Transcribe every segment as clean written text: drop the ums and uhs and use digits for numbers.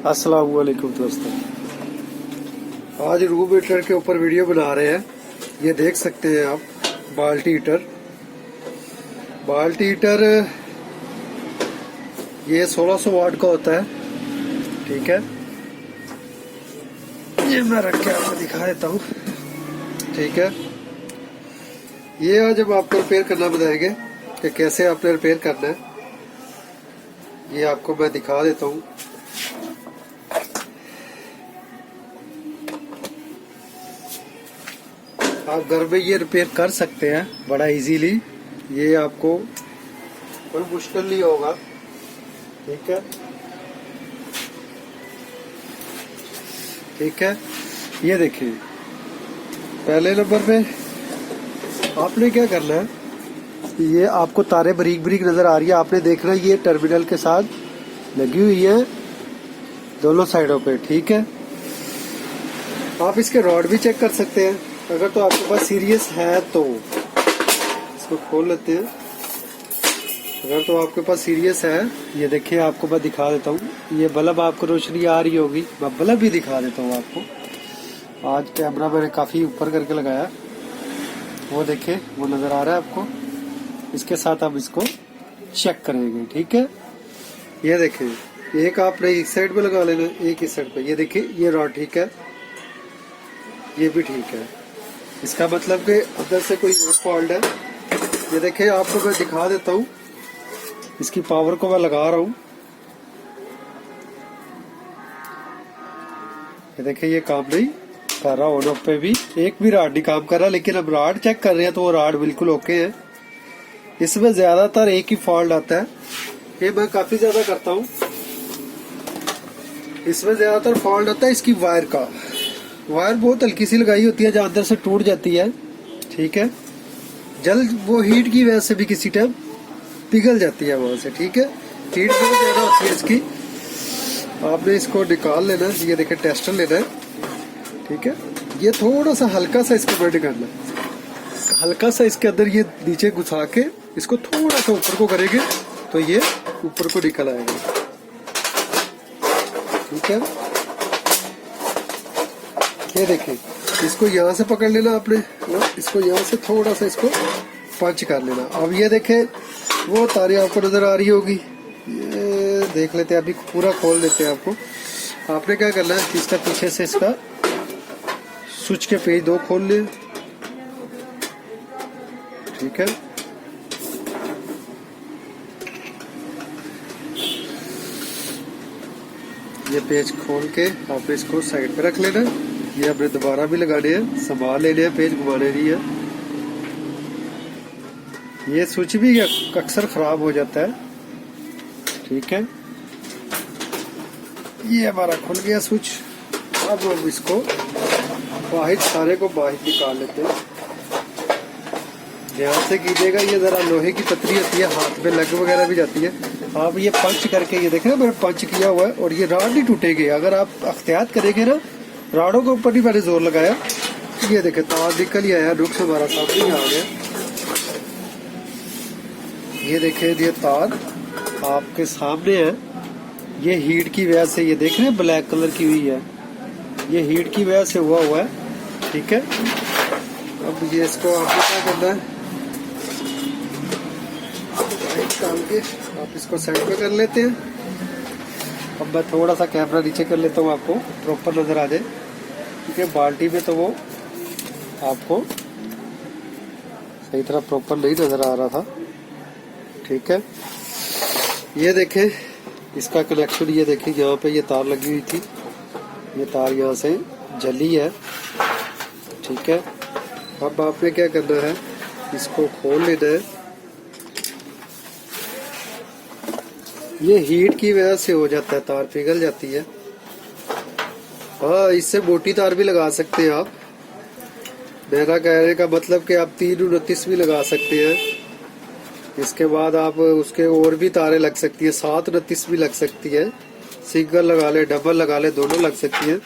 अस्सलाम वालेकुम दोस्तों, आज रूम हीटर के ऊपर वीडियो बना रहे हैं। ये देख सकते हैं आप, बाल्टी हीटर ये 1600 वाट का होता है। ठीक है, ये मैं रख के आपको दिखा देता हूँ। ठीक है, ये आज हम आपको रिपेयर करना बताएंगे कि कैसे आपने रिपेयर करना है। ये आपको मैं दिखा देता हूँ। आप घर में ये रिपेयर कर सकते हैं बड़ा इजीली। ये आपको कोई मुश्किल नहीं होगा। ठीक है, ठीक है। ये देखिए, पहले नंबर पे आपने क्या करना है, ये आपको तारे बारीक बारीक नजर आ रही है। आपने देखना है ये टर्मिनल के साथ लगी हुई है दोनों साइडों पे। ठीक है, आप इसके रॉड भी चेक कर सकते हैं अगर तो आपके पास सीरियस है तो। इसको खोल लेते हैं। अगर तो आपके पास सीरियस है, ये देखिए आपको मैं दिखा देता हूँ। ये बल्ब आपको रोशनी आ रही होगी, मैं बल्ब भी दिखा देता हूँ आपको। आज कैमरा मैंने काफी ऊपर करके लगाया, वो देखिए वो नजर आ रहा है आपको। इसके साथ हम इसको चेक करेंगे। ठीक है, ये देखिए, एक आपने इस साइड पे लगा लेना, एक इस साइड पे। ये देखिए ये रॉड ठीक है, ये भी ठीक है। इसका मतलब कि अंदर से कोई और फॉल्ट है। ये देखिए आपको मैं दिखा देता हूँ। इसकी पावर को मैं लगा रहा हूँ। ये देखिए ये काम नहीं कर रहा, ऑन ऑफ पे भी एक भी राड नहीं काम कर रहा। लेकिन अब राड चेक कर रहे हैं तो वो राड बिल्कुल ओके है। इसमें ज्यादातर एक ही फॉल्ट आता है, ये मैं काफी ज्यादा करता हूँ। इसमें ज्यादातर फॉल्ट आता है इसकी वायर का। वायर बहुत हल्की सी लगाई होती है, जहाँ अंदर से टूट जाती है। ठीक है, जल्द वो हीट की वजह से भी किसी टाइम पिघल जाती है वहां से। ठीक है, हीट बहुत ज्यादा होती है इसकी। आपने इसको निकाल लेना है। ये देखिए टेस्टर लेना है। ठीक है, ये थोड़ा सा हल्का सा इसको बेंड करना है। हल्का सा इसके अंदर ये नीचे घुसा के इसको थोड़ा सा ऊपर को करेंगे तो ये ऊपर को निकल आएगा। ठीक है, ये देखिए, इसको यहाँ से पकड़ लेना आपने, इसको यहाँ से थोड़ा सा इसको पंच कर लेना। अब ये देखे वो तारे आपको नजर आ रही होगी, ये देख लेते हैं। अभी पूरा खोल देते हैं आपको। आपने क्या करना है, इसका पीछे से इसका स्विच के पेज 2 खोल ले। ठीक है, ये पेज खोल के आपने इसको साइड पे रख लेना। ये आपने दोबारा भी लगाने हैं, संभाल लेने हैं, पेज घुमाने नहीं है। ये स्विच भी अक्सर खराब हो जाता है। ठीक है, ये हमारा खुल गया स्विच। अब हम इसको बाहर, सारे को बाहर निकाल लेते हैं। ध्यान से कीजिएगा, ये जरा लोहे की पतली होती है, हाथ में लग वगैरह भी जाती है। आप ये पंच करके, ये देखें मैंने पंच किया हुआ है और ये राड नहीं टूटेगी अगर आप अख्तियात करेंगे ना। राडों के ऊपर ही मैंने जोर लगाया। ये देखे तार निकल ही आया, नुक्स हमारा सामने ही आ गया। ये देखे ये तार आपके सामने है। ये हीट की वजह से, ये देख रहे हैं ब्लैक कलर की हुई है, ये हीट की वजह से हुआ है। ठीक है, अब ये इसको आपको क्या करना है, डाल के आप इसको साइड पे कर लेते हैं। अब मैं थोड़ा सा कैमरा नीचे कर लेता हूँ, आपको प्रॉपर नजर आ जाए। क्योंकि बाल्टी में तो वो आपको सही तरह प्रॉपर नहीं नजर आ रहा था। ठीक है, ये देखें इसका कनेक्शन, ये देखिए यहाँ पे ये तार लगी हुई थी, ये तार यहाँ से जली है। ठीक है, अब आपने क्या करना है, इसको खोल लेना है। ये हीट की वजह से हो जाता है, तार पिघल जाती है। हाँ, इससे मोटी तार भी लगा सकते हैं आप। मेरा कहने का मतलब कि आप 329 भी लगा सकते हैं। इसके बाद आप उसके और भी तारें लग सकती है, 729 भी लग सकती है। सिंगल लगा ले, डबल लगा ले, दोनों लग सकती है।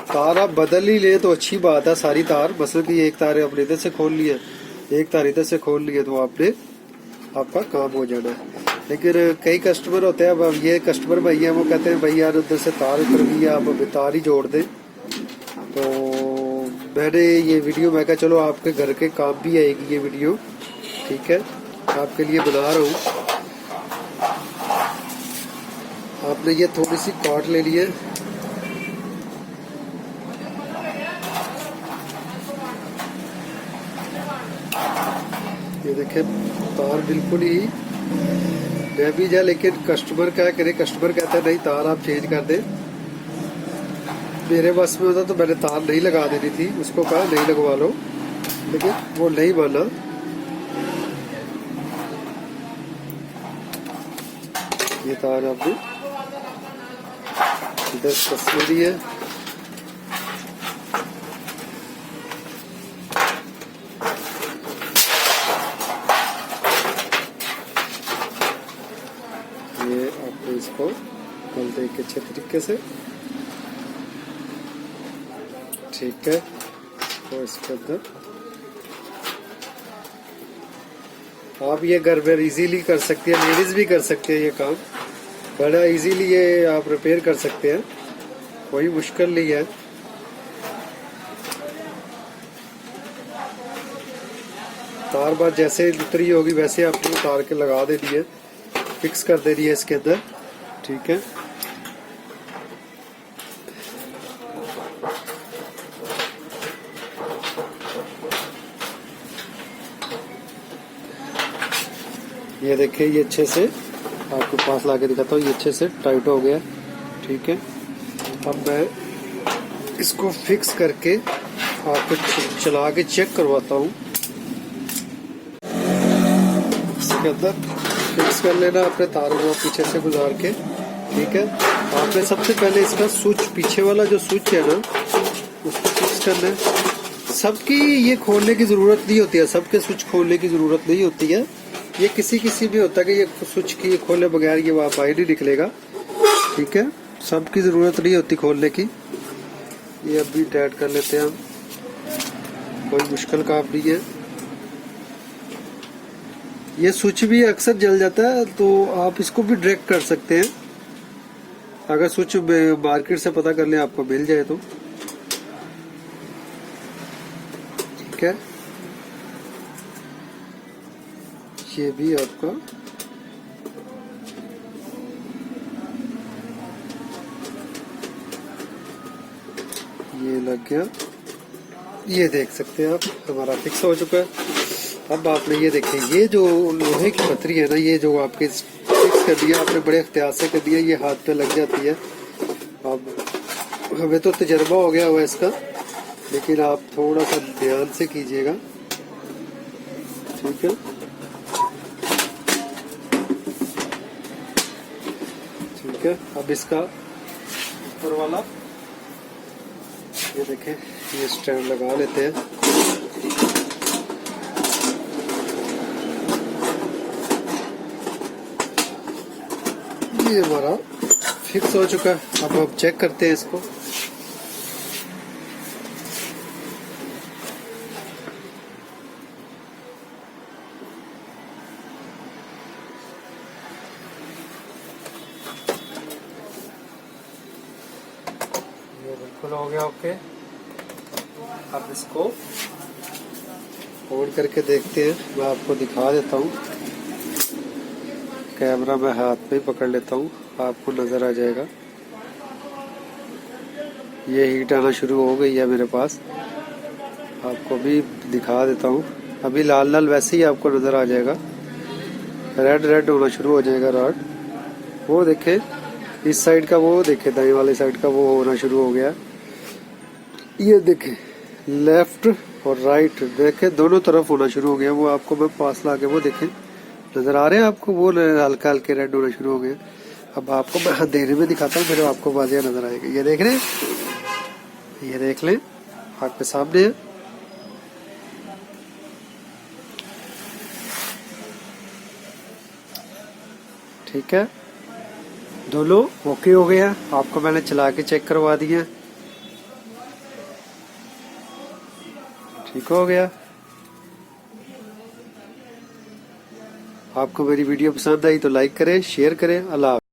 तार आप बदल ही ले तो अच्छी बात है। सारी तार, मसलन की एक तार आपने इधर से खोल ली है, एक तार इधर से खोल ली है, तो आपने आपका काम हो जाना है। लेकिन कई कस्टमर होते हैं, अब ये कस्टमर भैया वो कहते हैं भाई यार उधर से तार उतर गई है, आप अभी तार ही जोड़ दें। तो मैंने ये वीडियो, मैं कहा चलो आपके घर के काम भी आएगी ये वीडियो, ठीक है, आपके लिए बना रहा हूँ। आपने ये थोड़ी सी कॉट ले ली है, ये देखे तार बिल्कुल ही मैं भी जा, लेकिन कस्टमर क्या करे, कस्टमर कहता है नहीं तार आप चेंज कर दे। मेरे बस में होता तो मैंने तार नहीं लगा देनी थी, उसको कहा नहीं लगवा लो, लेकिन वो नहीं माना। ये तार आपने इधर कस ली है, ये आपको इसको खोल दे के अच्छे तरीके से, ठीक है। तो इसके अंदर आप ये घर में इजीली कर सकते हैं, लेडीज भी कर सकते हैं ये काम, बड़ा इजीली ये आप रिपेयर कर सकते हैं, कोई मुश्किल नहीं है। तार बार जैसे उतरी होगी वैसे आपने उतार के लगा दे दिए, फिक्स कर दे रही है इसके अंदर, ठीक है। ये देखिए ये अच्छे से आपको पास ला के दिखाता हूँ, ये अच्छे से टाइट हो गया, ठीक है। अब मैं इसको फिक्स करके आपको चला के चेक करवाता हूँ। इसके अंदर फिक्स कर लेना अपने तारों को पीछे से गुजार के, ठीक है। आपने सबसे पहले इसका स्विच, पीछे वाला जो स्विच है ना उसको फिक्स करना है। सबकी ये खोलने की जरूरत नहीं होती है, सबके स्विच खोलने की जरूरत नहीं होती है, ये किसी किसी में होता है कि ये स्विच की खोले बगैर ये बाहर नहीं निकलेगा, ठीक है। सबकी जरूरत नहीं होती खोलने की। ये अभी टाइट कर लेते हैं हम, कोई मुश्किल काम नहीं है। ये स्विच भी अक्सर जल जाता है तो आप इसको भी डायरेक्ट कर सकते हैं, अगर स्विच मार्केट से पता कर लें आपको मिल जाए तो, ठीक है। ये भी आपका ये लग गया, ये देख सकते हैं आप हमारा फिक्स हो चुका है। अब आपने ये देखिए ये जो लोहे की पतरी है ना, ये जो आपके फिक्स कर दिया आपने, बड़े इख्तियार से कर दिया, ये हाथ पे लग जाती है। अब हमें तो तजर्बा हो गया हुआ है इसका, लेकिन आप थोड़ा सा ध्यान से कीजिएगा, ठीक है। ठीक है, अब इसका ऊपर वाला ये देखें, ये स्टैंड लगा लेते हैं। ये हमारा फिक्स हो चुका है। अब हम चेक करते हैं इसको। ये बिल्कुल हो गया ओके। अब इसको फोल्ड करके देखते हैं, मैं आपको दिखा देता हूँ। कैमरा मैं हाथ में पकड़ लेता हूँ, आपको नजर आ जाएगा। ये हीट आना शुरू हो गई है मेरे पास, आपको भी दिखा देता हूँ। अभी लाल लाल वैसे ही आपको नजर आ जाएगा, रेड रेड होना शुरू हो जाएगा रॉड। वो देखे इस साइड का, वो देखे दाएं वाले साइड का वो होना शुरू हो गया। ये देखे लेफ्ट और राइट देखे दोनों तरफ होना शुरू हो गया। वो आपको मैं पास ला के वो देखे नजर आ रहे हैं आपको, वो हल्का हल्के रेड होना शुरू हो गए। अब आपको मैं अंधेरे में दिखाता हूँ, फिर आपको वाज़ेह नजर आएगा। ये देख रहे हैं, ये देख लें आपके सामने है। ठीक है, दोनों ओके हो गया। आपको मैंने चला के चेक करवा दिया, ठीक हो गया। आपको मेरी वीडियो पसंद आई तो लाइक करें, शेयर करें। अल्लाह हाफ़िज़।